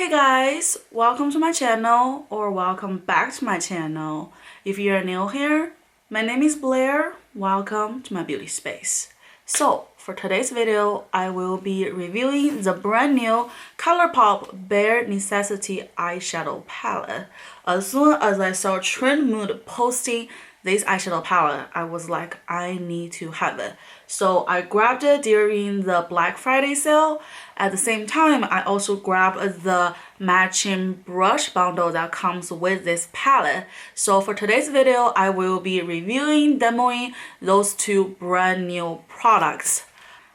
Hey guys, welcome to my channel or welcome back to my channel. If you're new here, my name is Blair. Welcome to my beauty space. So for today's video, I will be reviewing the brand new ColourPop Bare Necessities Eyeshadow Palette. As soon as I saw Trendmood posting this eyeshadow palette, I was like, I need to have it. So I grabbed it during the Black Friday sale. At the same time, I also grabbed the matching brush bundle that comes with this palette. So for today's video, I will be reviewing, demoing those two brand new products.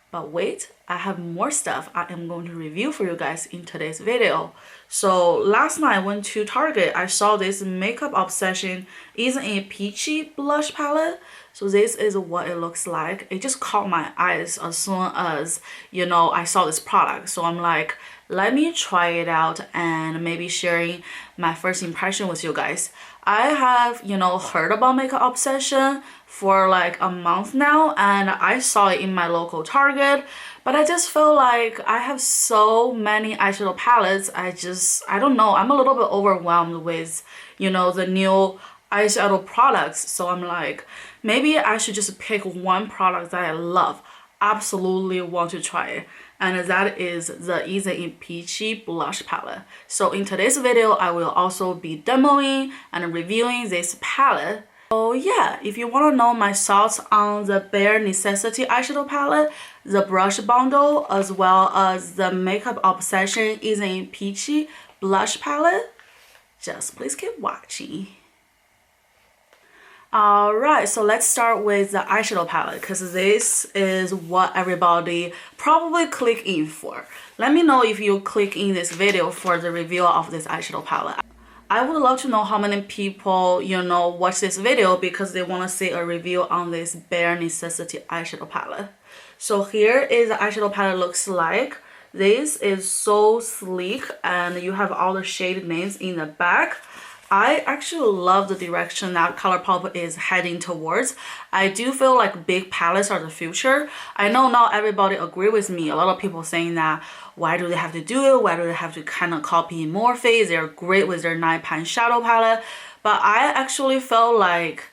But wait, I have more stuff I am going to review for you guys in today's video. So last night I went to Target, I saw this Makeup Obsession is a peachy blush palette. So this is what it looks like. It just caught my eyes as soon as, I saw this product. So I'm like, let me try it out and maybe sharing my first impression with you guys. I have, heard about Makeup Obsession for like a month now, and I saw it in my local Target, but I just feel like I have so many eyeshadow palettes. I don't know, I'm a little bit overwhelmed with, the new eyeshadow products. So I'm like, maybe I should just pick one product that I love, absolutely want to try it, and that is the Easy Peachy Blush Palette. So in today's video, I will also be demoing and reviewing this palette. So yeah, if you want to know my thoughts on the Bare Necessities Eyeshadow Palette, the brush bundle, as well as the Makeup Obsession Easy Peachy Blush Palette, just please keep watching. Alright, so let's start with the eyeshadow palette, because this is what everybody probably click in for. Let me know if you click in this video for the review of this eyeshadow palette. I would love to know how many people, watch this video because they want to see a review on this Bare Necessities eyeshadow palette. So here is the eyeshadow palette looks like. This is so sleek and you have all the shade names in the back. I actually love the direction that ColourPop is heading towards. I do feel like big palettes are the future. I know not everybody agree with me. A lot of people saying that, why do they have to do it? Why do they have to kind of copy Morphe? They're great with their 9-pan shadow palette. But I actually felt like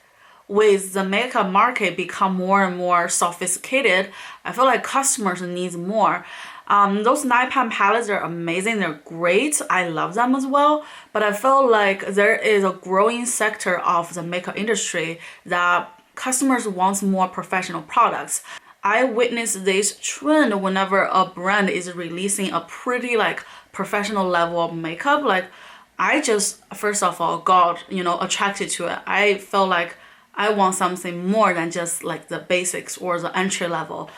with the makeup market become more and more sophisticated, I feel like customers need more. Those 9-pan palettes are amazing, they're great, I love them as well, but I feel like there is a growing sector of the makeup industry that customers want more professional products. I witnessed this trend whenever a brand is releasing a pretty like professional level of makeup. Like I just first of all got attracted to it. I felt like I want something more than just like the basics or the entry level.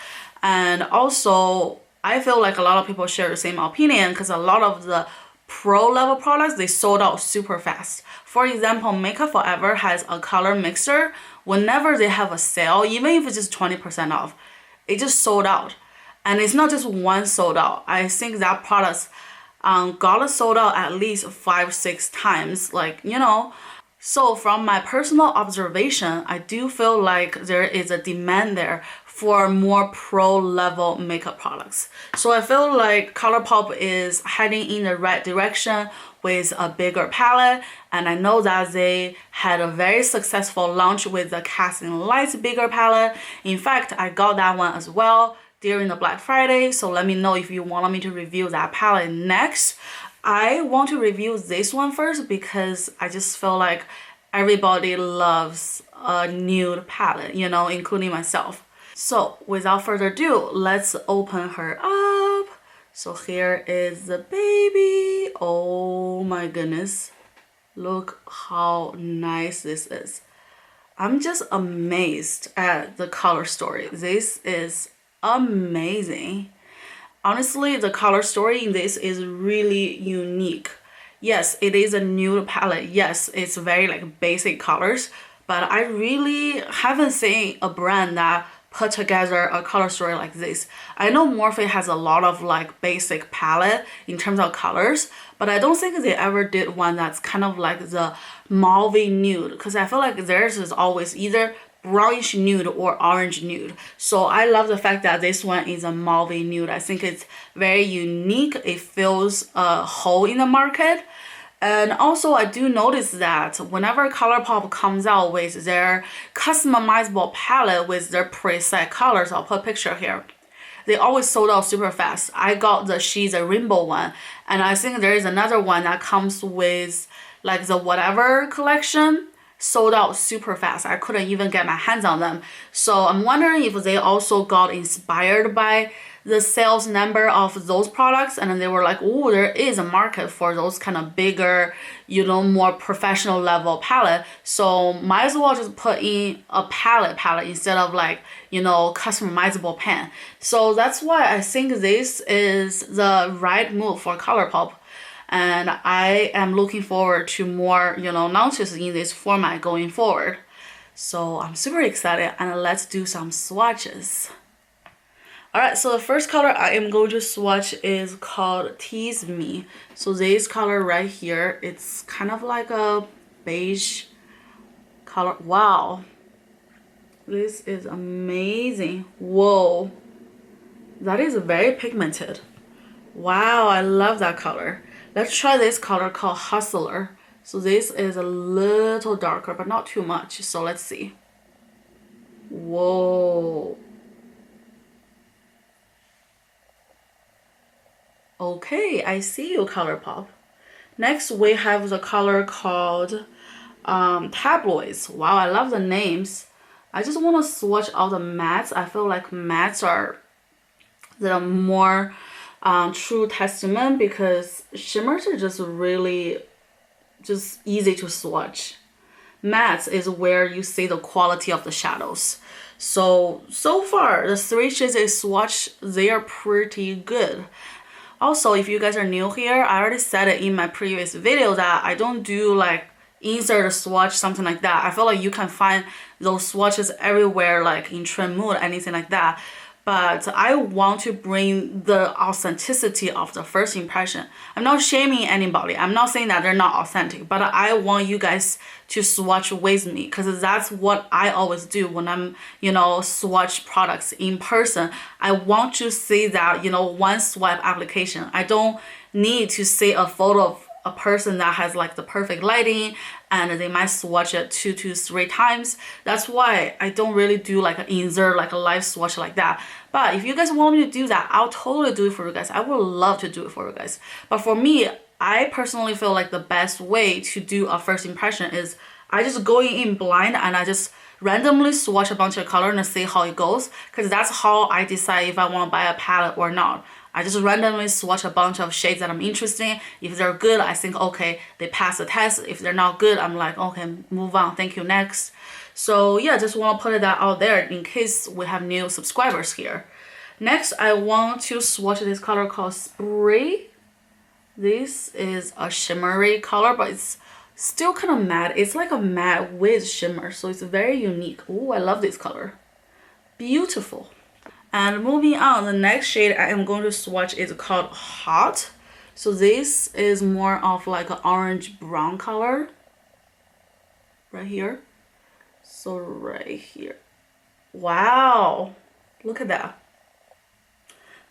And also I feel like a lot of people share the same opinion because a lot of the pro level products, they sold out super fast. For example, Makeup Forever has a color mixer. Whenever they have a sale, even if it's just 20% off, it just sold out. And it's not just one sold out. I think that product got sold out at least 5-6 times, So from my personal observation, I do feel like there is a demand there for more pro level makeup products. So I feel like ColourPop is heading in the right direction with a bigger palette, and I know that they had a very successful launch with the Casting Lights bigger palette. In fact, I got that one as well during the Black Friday, so let me know if you want me to review that palette next. I want to review this one first because I just feel like everybody loves a nude palette, including myself. So without further ado, let's open her up. So here is the baby. Oh my goodness. Look how nice this is. I'm just amazed at the color story. This is amazing. Honestly, the color story in this is really unique. Yes, it is a nude palette. Yes, it's very like basic colors, but I really haven't seen a brand that put together a color story like this. I know Morphe has a lot of like basic palette in terms of colors, but I don't think they ever did one that's kind of like the mauve nude, because I feel like theirs is always either brownish nude or orange nude. So I love the fact that this one is a mauve nude. I think it's very unique. It fills a hole in the market. And also I do notice that whenever ColourPop comes out with their customizable palette with their preset colors, I'll put a picture here, they always sold out super fast. I got the She's a Rainbow one, and I think there is another one that comes with like the whatever collection, sold out super fast. I couldn't even get my hands on them. So I'm wondering if they also got inspired by the sales number of those products, and then they were like, oh, there is a market for those kind of bigger, you know, more professional level palette. So might as well just put in a palette instead of like, you know, customizable pen. So that's why I think this is the right move for ColourPop. And I am looking forward to more, you know, launches in this format going forward. So I'm super excited, and let's do some swatches. Alright, so the first color I am going to swatch is called Tease Me. So this color right here, it's kind of like a beige color. Wow, this is amazing. Whoa, that is very pigmented. Wow, I love that color. Let's try this color called Hustler. So this is a little darker, but not too much. So let's see. Whoa. Okay, I see you, ColourPop. Next, we have the color called Tabloids. Wow, I love the names. I just want to swatch all the mattes. I feel like mattes are the more true testament, because shimmers are just really just easy to swatch. Mattes is where you see the quality of the shadows. So far, the 3 shades I swatched, they are pretty good. Also, if you guys are new here, I already said it in my previous video that I don't do like insert a swatch, something like that. I feel like you can find those swatches everywhere, like in Trendmood, anything like that. But I want to bring the authenticity of the first impression. I'm not shaming anybody. I'm not saying that they're not authentic, but I want you guys to swatch with me, because that's what I always do when I'm, you know, swatch products in person. I want to see that, you know, one swipe application. I don't need to see a photo of a person that has like the perfect lighting and they might swatch it 2 to 3 times. That's why I don't really do like an insert, like a live swatch like that. But if you guys want me to do that, I'll totally do it for you guys. I would love to do it for you guys. But for me, I personally feel like the best way to do a first impression is I just go in blind and I just randomly swatch a bunch of color and see how it goes, because that's how I decide if I want to buy a palette or not. I just randomly swatch a bunch of shades that I'm interested in. If they're good, I think, okay, they pass the test. If they're not good, I'm like, okay, move on, thank you, next. So yeah, just want to put that out there in case we have new subscribers here. Next, I want to swatch this color called Spray. This is a shimmery color, but it's still kind of matte. It's like a matte with shimmer, so it's very unique. Oh, I love this color. Beautiful. And moving on, the next shade I am going to swatch is called Hot. So this is more of like an orange brown color right here. So right here. Wow, look at that.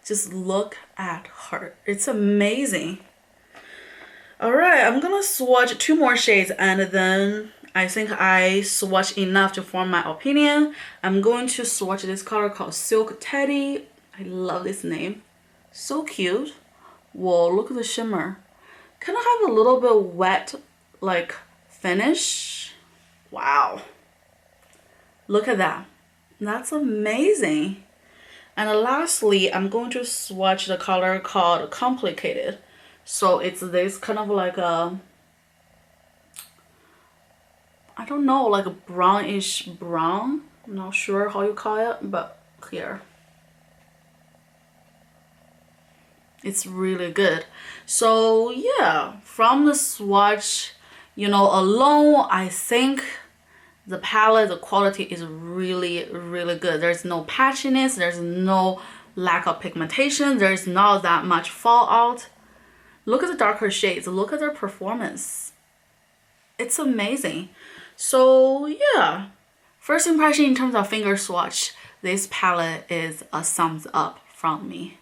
Just look at her. It's amazing. All right, I'm gonna swatch 2 more shades, and then I think I swatched enough to form my opinion. I'm going to swatch this color called Silk Teddy. I love this name. So cute. Whoa, look at the shimmer. Kind of have a little bit wet like finish. Wow. Look at that. That's amazing. And lastly, I'm going to swatch the color called Complicated. So it's this kind of like a, I don't know, like a brownish brown. I'm not sure how you call it, but here. It's really good. So yeah, from the swatch, you know, alone, I think the palette, the quality is really, really good. There's no patchiness, there's no lack of pigmentation, there's not that much fallout. Look at the darker shades, look at their performance. It's amazing. So yeah, First impression in terms of finger swatch, this palette is a thumbs up from me.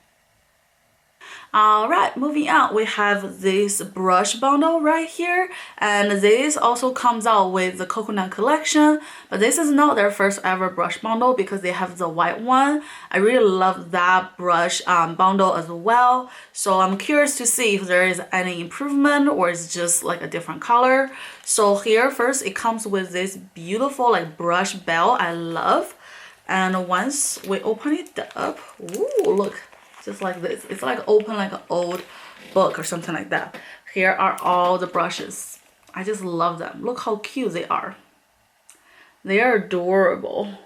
Alright, moving on, we have this brush bundle right here, and this also comes out with the Coconut collection, but this is not their first ever brush bundle because they have the white one. I really love that brush bundle as well, so I'm curious to see if there is any improvement or it's just like a different color. So here first it comes with this beautiful like brush bell I love, and once we open it up, ooh, look. Just like this. It's like open like an old book or something like that. Here are all the brushes. I just love them. Look how cute they are. They are adorable.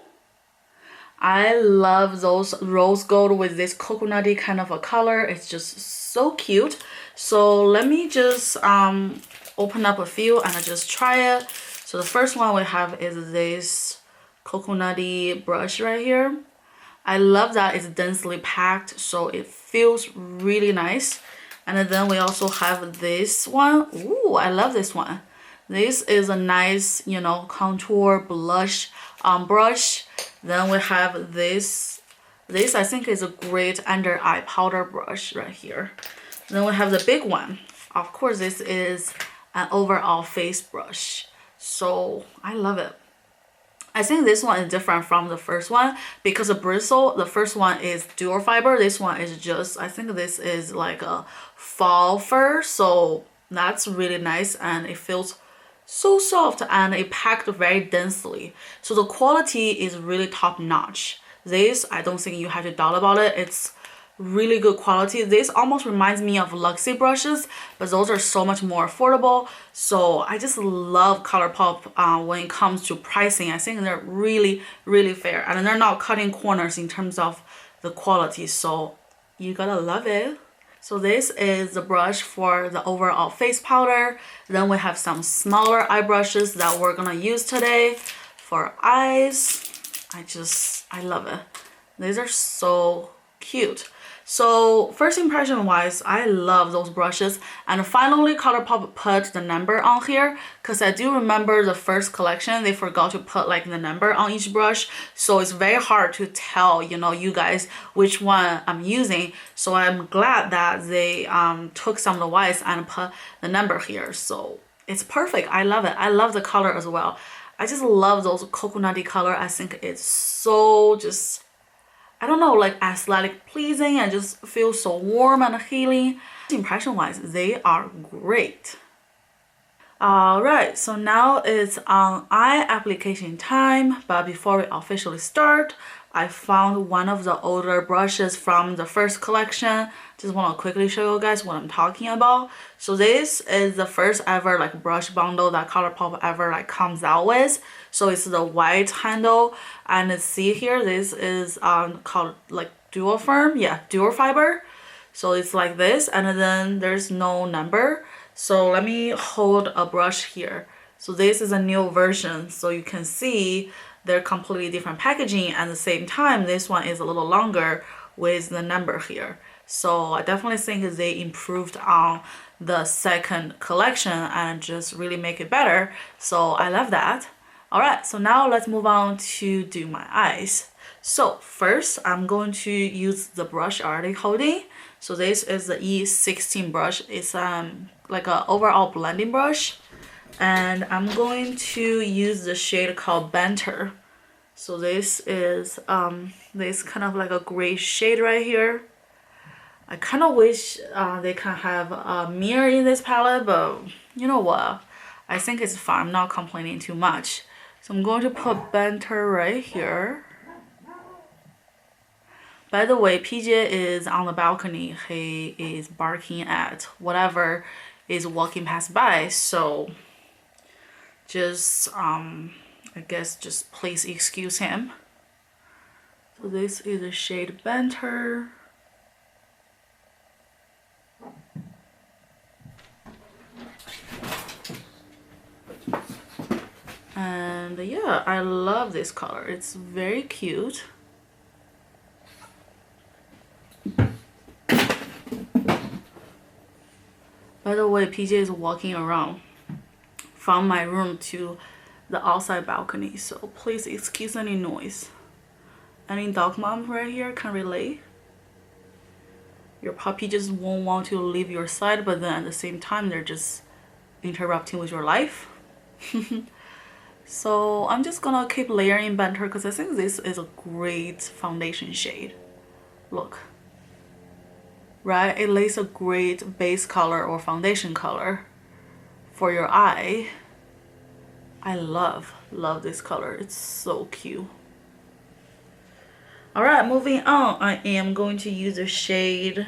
I love those rose gold with this coconutty kind of a color. It's just so cute. So let me just open up a few and I just try it. So the first one we have is this coconutty brush right here. I love that it's densely packed, so it feels really nice. And then we also have this one. Ooh, I love this one. This is a nice, you know, contour blush brush. Then we have this. This I think is a great under eye powder brush right here. Then we have the big one. Of course, this is an overall face brush. So I love it. I think this one is different from the first one because the bristle, the first one is dual fiber. This one is just, I think this is like a fall fur. So that's really nice and it feels so soft and it packed very densely. So the quality is really top notch. This, I don't think you have to doubt about it. It's really good quality. This almost reminds me of Luxie brushes, but those are so much more affordable. So I just love ColourPop when it comes to pricing. I think they're really, really fair and they're not cutting corners in terms of the quality. So you gotta love it. So this is the brush for the overall face powder. Then we have some smaller eye brushes that we're gonna use today for eyes. I love it. These are so cute. So first impression wise, I love those brushes, and finally ColourPop put the number on here because I do remember the first collection they forgot to put like the number on each brush, so it's very hard to tell, you know, you guys which one I'm using. So I'm glad that they took some of the whites and put the number here, so it's perfect. I love it. I love the color as well. I just love those coconutty color. I think it's so just, I don't know, like aesthetic pleasing and just feels so warm and healing. Impression wise, they are great. Alright, so now it's on eye application time, but before we officially start, I found one of the older brushes from the first collection. Just want to quickly show you guys what I'm talking about. So this is the first ever like brush bundle that ColourPop ever like comes out with. So it's the white handle, and see here, this is called like dual fiber. So it's like this, and then there's no number. So let me hold a brush here. So this is a new version, so you can see they're completely different packaging. At the same time, this one is a little longer with the number here. So I definitely think they improved on the second collection and just really make it better. So I love that. Alright, so now let's move on to do my eyes. So first, I'm going to use the brush already holding. So this is the E16 brush. It's like an overall blending brush. And I'm going to use the shade called Banter. So this is this kind of like a gray shade right here. I kind of wish they can have a mirror in this palette, but you know what? I think it's fine. I'm not complaining too much. So I'm going to put Banter right here. By the way, PJ is on the balcony. He is barking at whatever is walking past by. So just I guess just please excuse him. So this is the shade Banter. And yeah, I love this color. It's very cute. By the way, PJ is walking around from my room to the outside balcony, so please excuse any noise. Any dog mom right here can relate. Your puppy just won't want to leave your side, but then at the same time they're just interrupting with your life. So I'm just gonna keep layering Banter because I think this is a great foundation shade. Look, right? It lays a great base color or foundation color for your eye. I love this color. It's so cute. All right, moving on, I am going to use the shade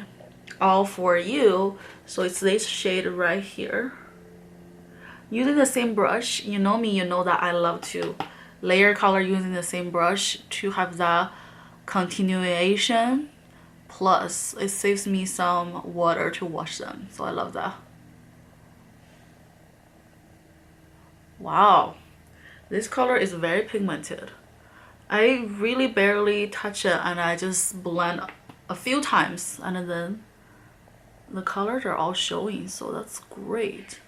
All For You. So it's this shade right here. Using the same brush, you know me, you know that I love to layer color using the same brush to have that continuation. Plus, it saves me some water to wash them, so I love that. Wow, this color is very pigmented. I really barely touch it and I just blend a few times and then the colors are all showing, so that's great.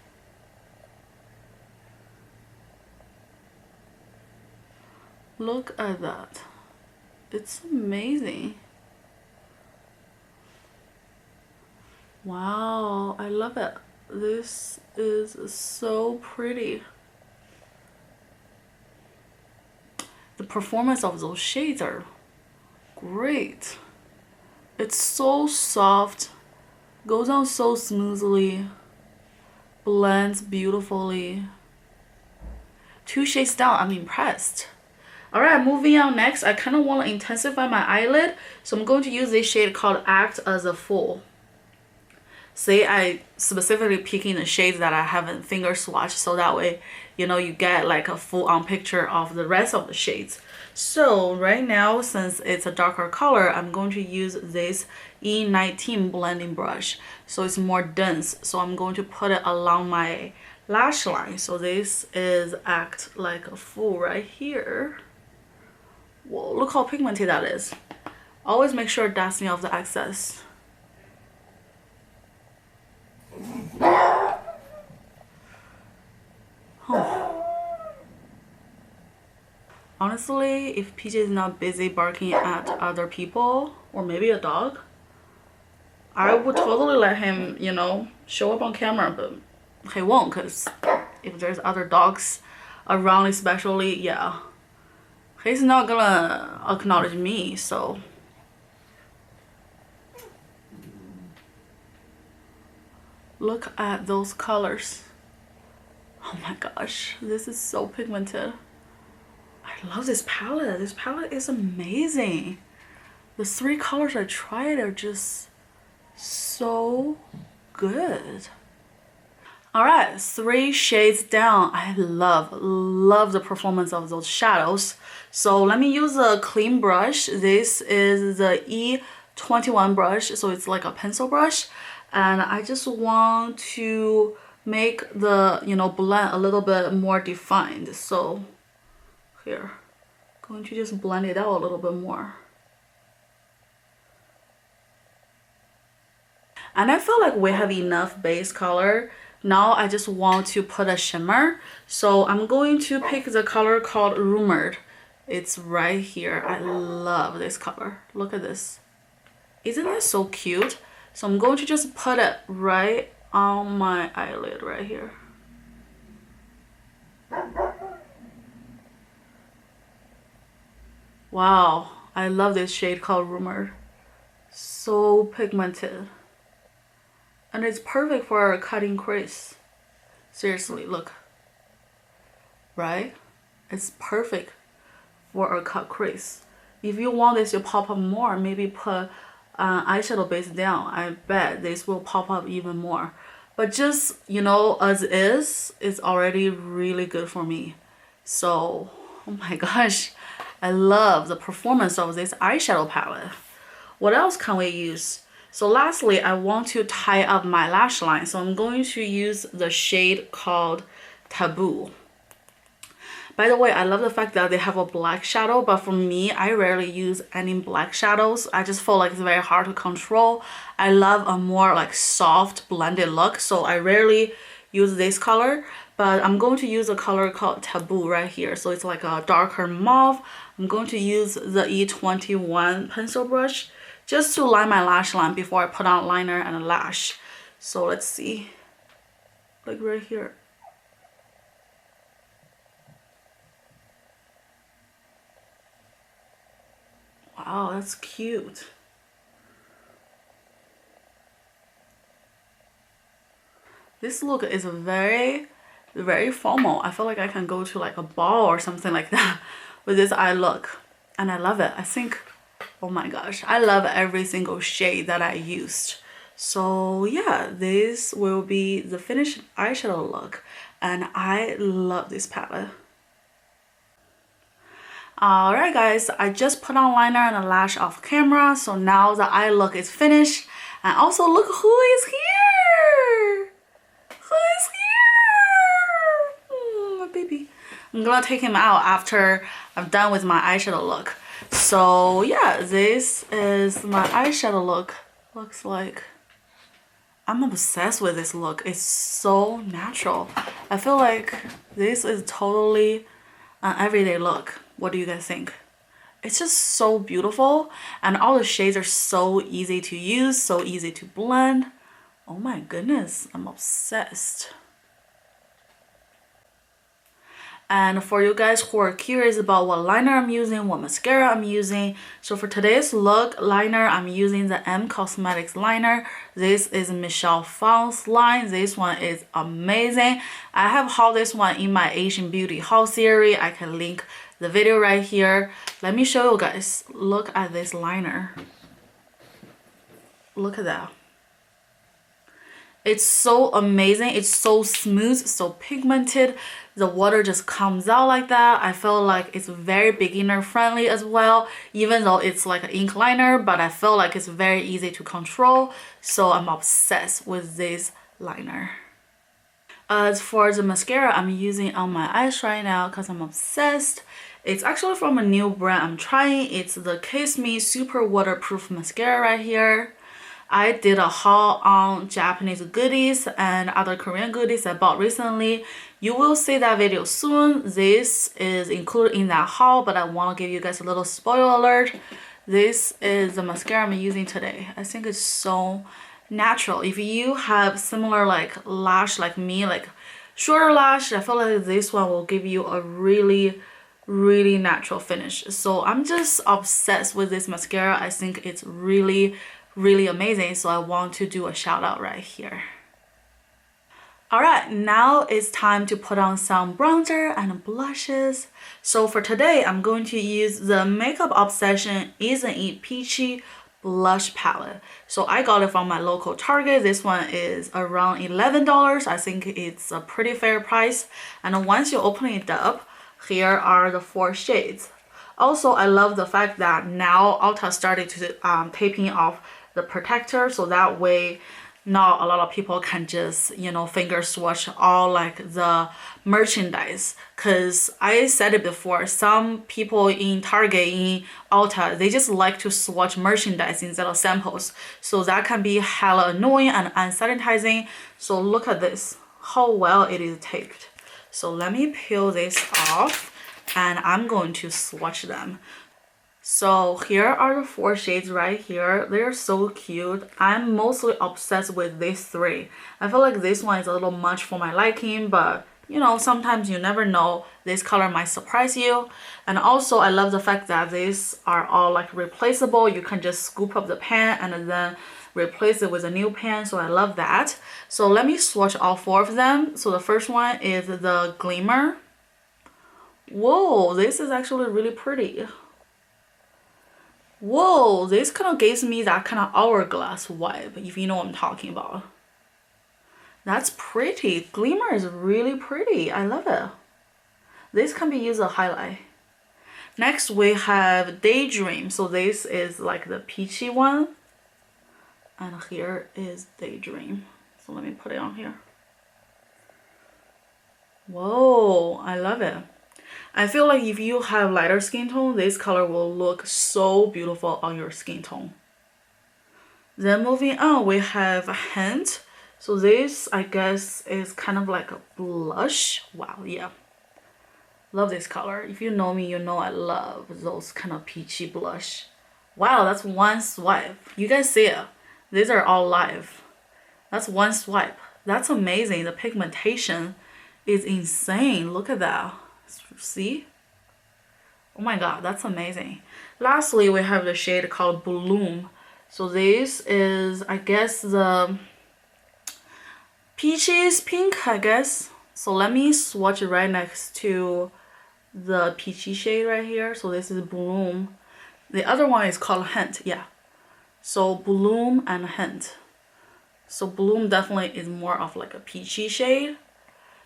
Look at that. It's amazing. Wow, I love it. This is so pretty. The performance of those shades are great. It's so soft, goes on so smoothly, blends beautifully. 2 shades down, I'm impressed. All right, moving on next, I kind of want to intensify my eyelid, so I'm going to use this shade called Act as a Fool. See, I specifically picking the shades that I haven't finger swatched, so that way, you know, you get like a full-on picture of the rest of the shades. So right now, since it's a darker color, I'm going to use this E19 blending brush. So it's more dense, so I'm going to put it along my lash line. So this is Act Like a Fool right here. Whoa, look how pigmented that is. Always make sure dusting off the excess. Honestly, if PJ is not busy barking at other people or maybe a dog, I would totally let him, you know, show up on camera, but he won't because if there's other dogs around, especially, yeah, he's not gonna acknowledge me. So look at those colors. Oh my gosh, this is so pigmented. I love this palette. This palette is amazing. The 3 colors I tried are just so good. All right, 3 shades down. I love the performance of those shadows. So let me use a clean brush. This is the E21 brush, so it's like a pencil brush, and I just want to make the, you know, blend a little bit more defined. So here, going to just blend it out a little bit more. And I feel like we have enough base color. Now I just want to put a shimmer. So I'm going to pick the color called Rumored. It's right here. I love this color. Look at this. Isn't it so cute? So I'm going to just put it right on my eyelid right here. Wow, I love this shade called Rumored. So pigmented. And it's perfect for a cutting crease. Seriously, look. Right? It's perfect for a cut crease. If you want this to pop up more, maybe put eyeshadow base down. I bet this will pop up even more. But just, you know, as is, it's already really good for me. So, oh my gosh. I love the performance of this eyeshadow palette. What else can we use? So lastly, I want to tie up my lash line. So I'm going to use the shade called Taboo. By the way, I love the fact that they have a black shadow, but for me, I rarely use any black shadows. I just feel like it's very hard to control. I love a more like soft blended look, so I rarely use this color, but I'm going to use a color called Taboo right here. So it's like a darker mauve. I'm going to use the E21 pencil brush just to line my lash line before I put on liner and a lash. So let's see, like right here. Wow, that's cute. This look is very, very formal. I feel like I can go to like a ball or something like that with this eye look. And I love it. I think, oh my gosh, I love every single shade that I used. So yeah, this will be the finished eyeshadow look. And I love this palette. Alright guys, I just put on liner and a lash off camera. So now the eye look is finished. And also look who is here! Who is here? Oh, my baby. I'm gonna take him out after I'm done with my eyeshadow look. So yeah, this is my eyeshadow look. Looks like, I'm obsessed with this look. It's so natural. I feel like this is totally an everyday look. What do you guys think? It's just so beautiful, and all the shades are so easy to use, so easy to blend. Oh my goodness, I'm obsessed. And for you guys who are curious about what liner I'm using, what mascara I'm using, so for today's look, liner, I'm using the M Cosmetics liner. This is Michelle Pfang's line. This one is amazing. I have hauled this one in my Asian Beauty haul series. I can link the video right here. Let me show you guys. Look at this liner. Look at that. It's so amazing. It's so smooth, so pigmented. The water just comes out like that. I feel like it's very beginner friendly as well, even though it's like an ink liner, but I feel like it's very easy to control. So I'm obsessed with this liner. As for the mascara I'm using on my eyes right now, because I'm obsessed, it's actually from a new brand I'm trying. It's the Kiss Me Super Waterproof Mascara right here. I did a haul on Japanese goodies and other Korean goodies I bought recently. You will see that video soon. This is included in that haul, but I want to give you guys a little spoiler alert. This is the mascara I'm using today. I think it's so natural. If you have similar like lash like me, like shorter lash, I feel like this one will give you a really natural finish. So I'm just obsessed with this mascara. I think it's really amazing, so I want to do a shout out right here. Alright, now it's time to put on some bronzer and blushes. So for today, I'm going to use the Makeup Obsession Isn't It Peachy blush palette. So I got it from my local Target. This one is around $11. I think it's a pretty fair price. And once you open it up, here are the 4 shades. Also, I love the fact that now Ulta started to taping off the protector, so that way not a lot of people can just, you know, finger swatch all like the merchandise. Because I said it before, some people in Target, in Ulta, they just like to swatch merchandise instead of samples, so that can be hella annoying and unsanitizing. So look at this, how well it is taped. So let me peel this off and I'm going to swatch them. So here are the 4 shades right here. They're so cute. I'm mostly obsessed with these 3. I feel like this one is a little much for my liking, but you know, sometimes you never know. This color might surprise you. And also I love the fact that these are all like replaceable. You can just scoop up the pan and then replace it with a new pan, so I love that. So let me swatch all 4 of them. So the first one is the Glimmer. Whoa, this is actually really pretty. Whoa, this kind of gives me that kind of hourglass vibe, if you know what I'm talking about. That's pretty. Glimmer is really pretty. I love it. This can be used as a highlight. Next we have Daydream. So this is like the peachy one. And here is Daydream. So let me put it on here. Whoa, I love it. I feel like if you have lighter skin tone, this color will look so beautiful on your skin tone. Then moving on, we have Hint. So this, I guess, is kind of like a blush. Wow, yeah. Love this color. If you know me, you know I love those kind of peachy blush. Wow, that's one swipe. You guys see it? These are all live. That's one swipe. That's amazing. The pigmentation is insane. Look at that. See? Oh my god, that's amazing. Lastly, we have the shade called Bloom. So this is, I guess, the peaches pink, I guess. So let me swatch it right next to the peachy shade right here. So this is Bloom. The other one is called Hint, yeah. So Bloom and Hint. So Bloom definitely is more of like a peachy shade.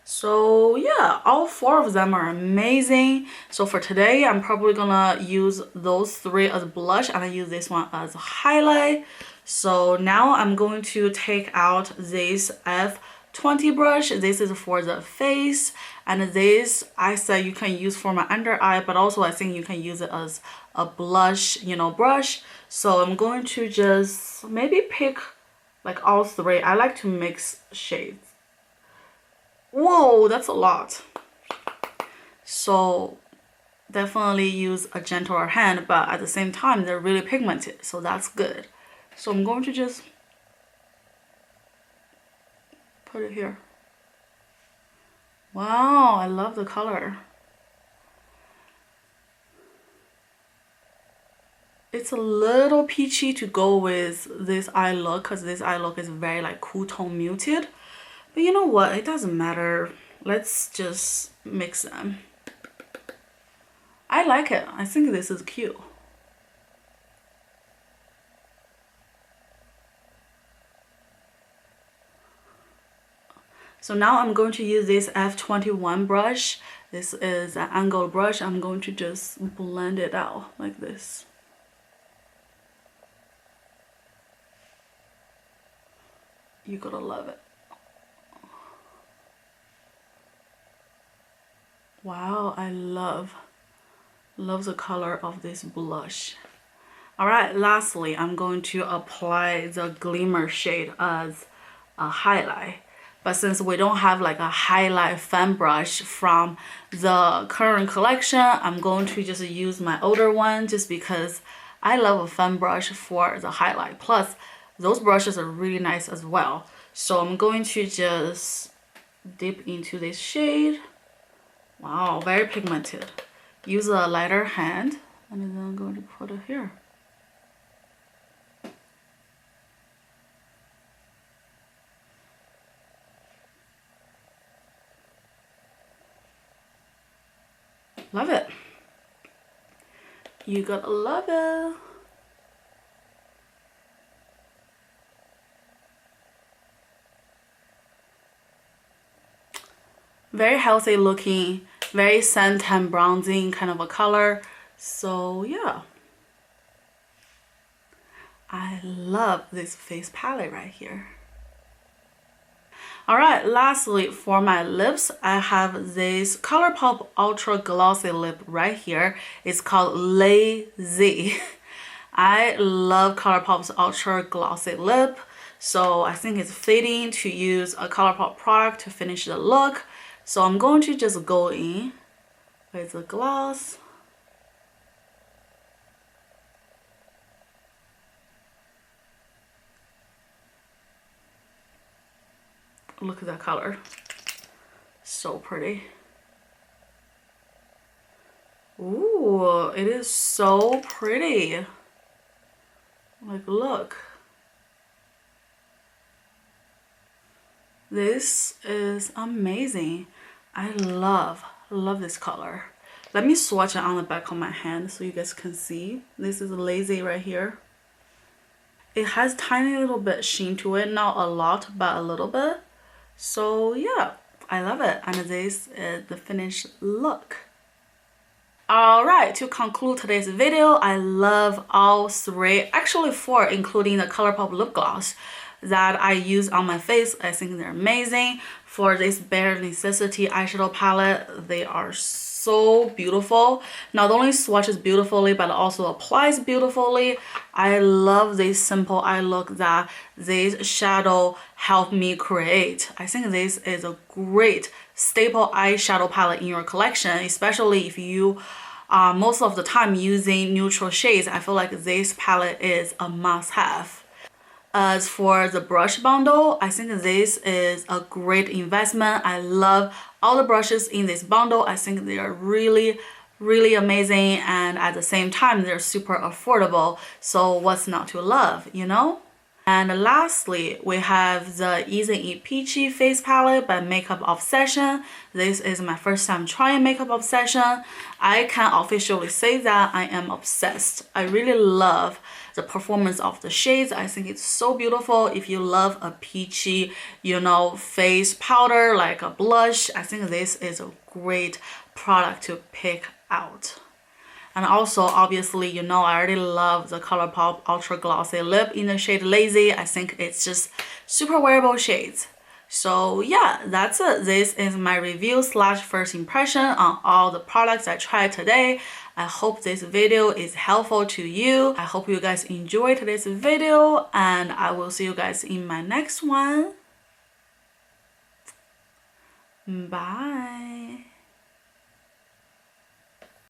So yeah, all four of them are amazing. So for today, I'm probably gonna use those three as blush and I use this one as a highlight. So now I'm going to take out this F20 brush. This is for the face, and this I said you can use for my under eye, but also I think you can use it as a blush, you know, brush. So I'm going to just maybe pick like all three. I like to mix shades. Whoa, that's a lot. So definitely use a gentler hand, but at the same time they're really pigmented, so that's good. So I'm going to just put it here. Wow, I love the color. It's a little peachy to go with this eye look, because this eye look is very like cool tone muted. But you know what? It doesn't matter. Let's just mix them. I like it. I think this is cute. So now I'm going to use this F21 brush. This is an angled brush. I'm going to just blend it out like this. You're gonna love it. Wow, I love the color of this blush. All right, lastly, I'm going to apply the glimmer shade as a highlight. But since we don't have like a highlight fan brush from the current collection, I'm going to just use my older one just because I love a fan brush for the highlight. Plus, those brushes are really nice as well. So I'm going to just dip into this shade. Wow, very pigmented. Use a lighter hand, and then I'm going to put it here. Love it. You gotta love it. Very healthy looking, very suntan bronzing kind of a color. So yeah, I love this face palette right here. All right, lastly for my lips, I have this ColourPop Ultra Glossy Lip right here. It's called Lazy. I love ColourPop's Ultra Glossy Lip, so I think it's fitting to use a ColourPop product to finish the look. So I'm going to just go in with the gloss. Look at that color. So pretty. Ooh, it is so pretty. Like, look. This is amazing. I love this color. Let me swatch it on the back of my hand so you guys can see. This is Lazy right here. It has tiny little bit sheen to it, not a lot, but a little bit. So yeah, I love it. And this is the finished look. Alright, to conclude today's video, I love all three, actually four, including the ColourPop lip gloss. that I use on my face. I think they're amazing. For this Bare Necessity eyeshadow palette, they are so beautiful. Not only swatches beautifully, but also applies beautifully. I love this simple eye look that this shadow helped me create. I think this is a great staple eyeshadow palette in your collection, especially if you most of the time using neutral shades. I feel like this palette is a must-have. As for the brush bundle, I think this is a great investment. I love all the brushes in this bundle. I think they are really amazing, and at the same time they're super affordable, so what's not to love, you know? And lastly, we have the Easy Apg Face Palette by Makeup Obsession. This is my first time trying Makeup Obsession. I can officially say that I am obsessed. I really love the performance of the shades. I think it's so beautiful. If you love a peachy, you know, face powder, like a blush, I think this is a great product to pick out. And also, obviously, you know, I already love the ColourPop Ultra Glossy Lip in the shade Lazy. I think it's just super wearable shades. So yeah, that's it. This is my review / first impression on all the products I tried today. I hope this video is helpful to you. I hope you guys enjoyed today's video, and I will see you guys in my next one. Bye.